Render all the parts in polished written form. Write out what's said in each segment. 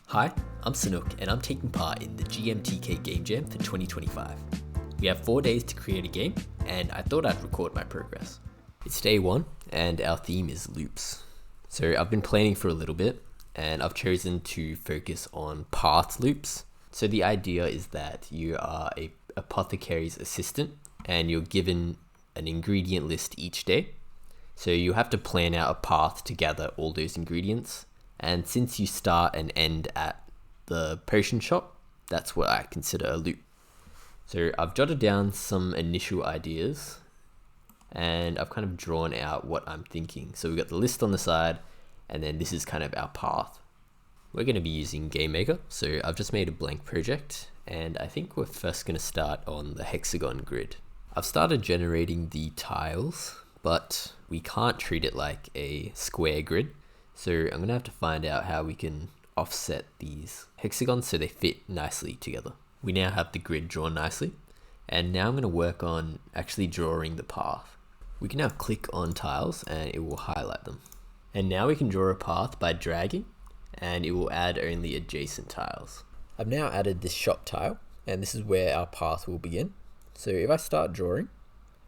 Hi, I'm Sanook and I'm taking part in the GMTK Game Jam for 2025. We have 4 days to create a game and I thought I'd record my progress. It's day 1 and our theme is loops. So I've been planning for a little bit and I've chosen to focus on path loops. So the idea is that you are a apothecary's assistant and you're given an ingredient list each day. So you have to plan out a path to gather all those ingredients. And since you start and end at the potion shop, that's what I consider a loop. So I've jotted down some initial ideas and I've kind of drawn out what I'm thinking. So we've got the list on the side and then this is kind of our path. We're going to be using Game Maker. So I've just made a blank project and I think we're first going to start on the hexagon grid. I've started generating the tiles, but we can't treat it like a square grid. So I'm going to have to find out how we can offset these hexagons so they fit nicely together. We now have the grid drawn nicely, and now I'm going to work on actually drawing the path. We can now click on tiles and it will highlight them. And now we can draw a path by dragging and it will add only adjacent tiles. I've now added this shop tile and this is where our path will begin. So if I start drawing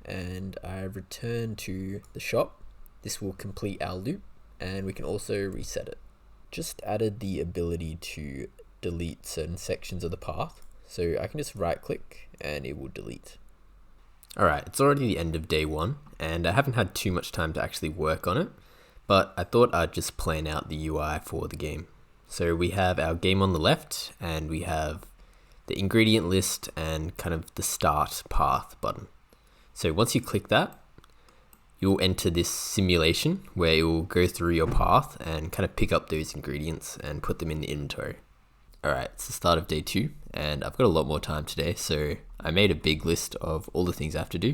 and I return to the shop, this will complete our loop. And we can also reset it. Just added the ability to delete certain sections of the path. So I can just right click and it will delete. Alright, it's already the end of day 1 and I haven't had too much time to actually work on it, but I thought I'd just plan out the UI for the game. So we have our game on the left and we have the ingredient list and kind of the start path button. So once you click that, you'll enter this simulation where it will go through your path and kind of pick up those ingredients and put them in the inventory. Alright, it's the start of day 2 and I've got a lot more time today, so I made a big list of all the things I have to do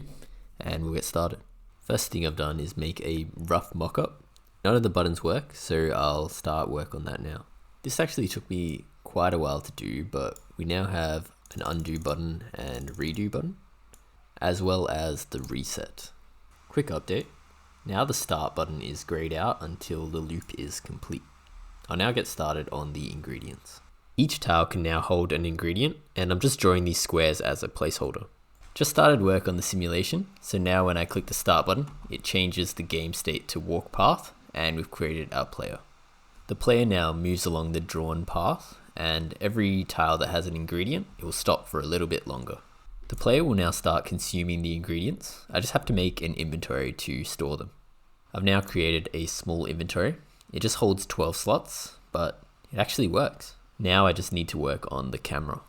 and we'll get started. First thing I've done is make a rough mock-up. None of the buttons work, so I'll start work on that now. This actually took me quite a while to do, but we now have an undo button and redo button, as well as the reset. Quick update, now the start button is grayed out until the loop is complete. I'll now get started on the ingredients. Each tile can now hold an ingredient and I'm just drawing these squares as a placeholder. Just started work on the simulation, so now when I click the start button, it changes the game state to walk path and we've created our player. The player now moves along the drawn path and every tile that has an ingredient, it will stop for a little bit longer. The player will now start consuming the ingredients. I just have to make an inventory to store them. I've now created a small inventory. It just holds 12 slots, but it actually works. Now I just need to work on the camera.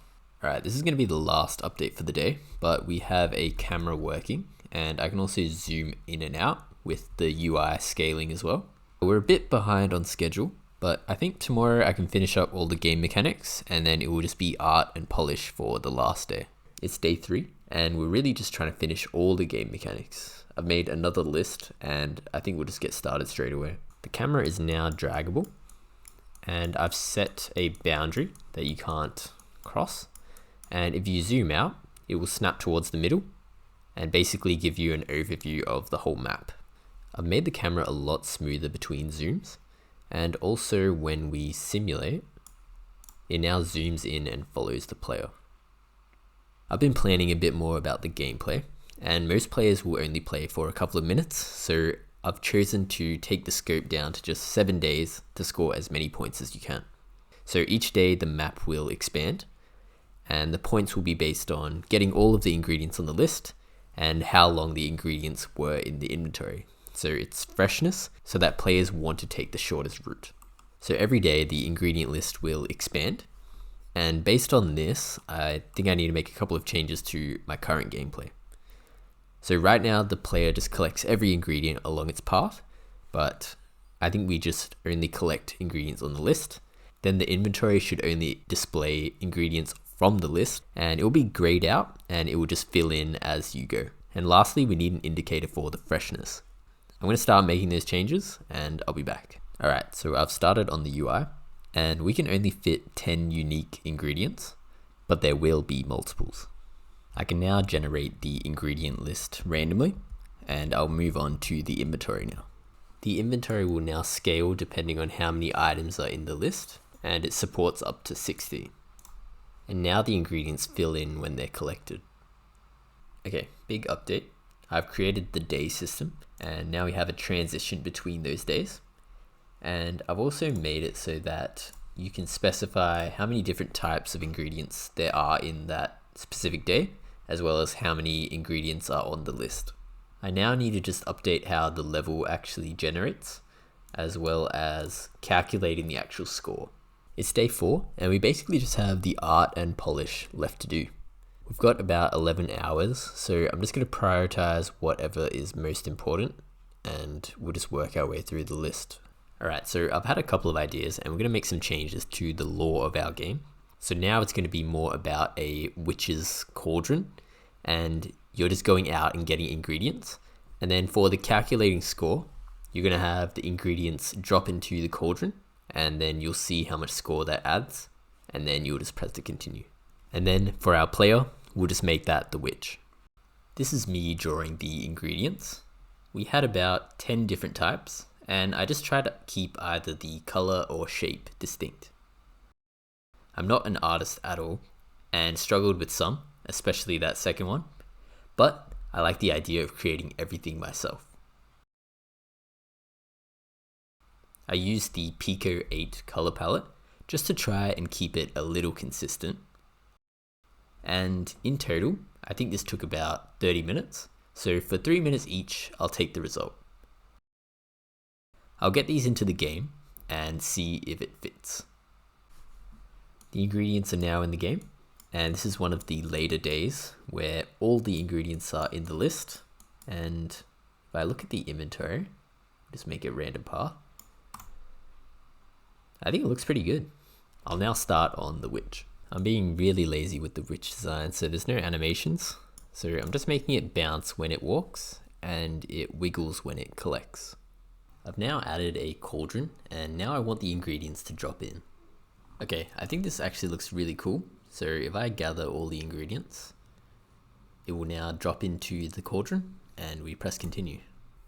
Alright, this is going to be the last update for the day, but we have a camera working and I can also zoom in and out with the UI scaling as well. We're a bit behind on schedule, but I think tomorrow I can finish up all the game mechanics and then it will just be art and polish for the last day. It's day 3 and we're really just trying to finish all the game mechanics. I've made another list and I think we'll just get started straight away. The camera is now draggable and I've set a boundary that you can't cross, and if you zoom out it will snap towards the middle and basically give you an overview of the whole map. I've made the camera a lot smoother between zooms, and also when we simulate it now zooms in and follows the player. I've been planning a bit more about the gameplay, and most players will only play for a couple of minutes, so I've chosen to take the scope down to just 7 days to score as many points as you can. So each day the map will expand, and the points will be based on getting all of the ingredients on the list and how long the ingredients were in the inventory. So it's freshness, so that players want to take the shortest route. So every day the ingredient list will expand. And based on this, I think I need to make a couple of changes to my current gameplay. So right now, the player just collects every ingredient along its path, but I think we just only collect ingredients on the list. Then the inventory should only display ingredients from the list, and it will be grayed out, and it will just fill in as you go. And lastly, we need an indicator for the freshness. I'm going to start making those changes, and I'll be back. Alright, so I've started on the UI. And we can only fit 10 unique ingredients, but there will be multiples. I can now generate the ingredient list randomly, and I'll move on to the inventory now. The inventory will now scale depending on how many items are in the list, and it supports up to 60. And now the ingredients fill in when they're collected. Okay, big update. I've created the day system, and now we have a transition between those days. And I've also made it so that you can specify how many different types of ingredients there are in that specific day, as well as how many ingredients are on the list. I now need to just update how the level actually generates, as well as calculating the actual score. It's day 4, and we basically just have the art and polish left to do. We've got about 11 hours, so I'm just going to prioritize whatever is most important, and we'll just work our way through the list. Alright, so I've had a couple of ideas, and we're going to make some changes to the lore of our game. So now it's going to be more about a witch's cauldron, and you're just going out and getting ingredients. And then for the calculating score, you're going to have the ingredients drop into the cauldron, and then you'll see how much score that adds, and then you'll just press to continue. And then for our player, we'll just make that the witch. This is me drawing the ingredients. We had about 10 different types, and I just try to keep either the color or shape distinct. I'm not an artist at all, and struggled with some, especially that second one, but I like the idea of creating everything myself. I used the Pico 8 color palette just to try and keep it a little consistent. And in total, I think this took about 30 minutes, so for 3 minutes each, I'll take the result. I'll get these into the game and see if it fits. The ingredients are now in the game, and this is one of the later days where all the ingredients are in the list. And if I look at the inventory, just make it random path, I think it looks pretty good. I'll now start on the witch. I'm being really lazy with the witch design, so there's no animations. So I'm just making it bounce when it walks, and it wiggles when it collects. I've now added a cauldron, and now I want the ingredients to drop in. Okay, I think this actually looks really cool. So if I gather all the ingredients, it will now drop into the cauldron, and we press continue.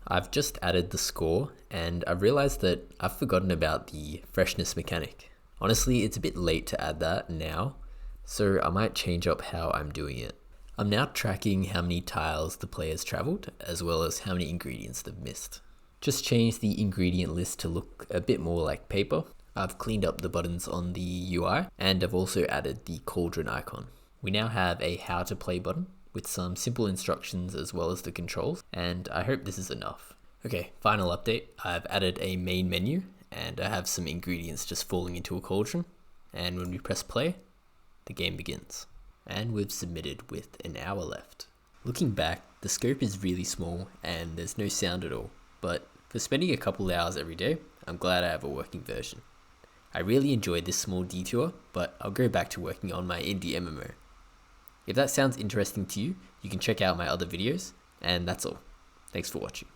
I've just added the score, and I've realized that I've forgotten about the freshness mechanic. Honestly, it's a bit late to add that now, so I might change up how I'm doing it. I'm now tracking how many tiles the player's traveled, as well as how many ingredients they've missed. Just change the ingredient list to look a bit more like paper. I've cleaned up the buttons on the UI, and I've also added the cauldron icon. We now have a how to play button with some simple instructions as well as the controls, and I hope this is enough. Okay, final update. I've added a main menu, and I have some ingredients just falling into a cauldron, and when we press play, the game begins. And we've submitted with an hour left. Looking back, the scope is really small and there's no sound at all, but for spending a couple hours every day, I'm glad I have a working version. I really enjoyed this small detour, but I'll go back to working on my indie MMO. If that sounds interesting to you, you can check out my other videos, and that's all. Thanks for watching.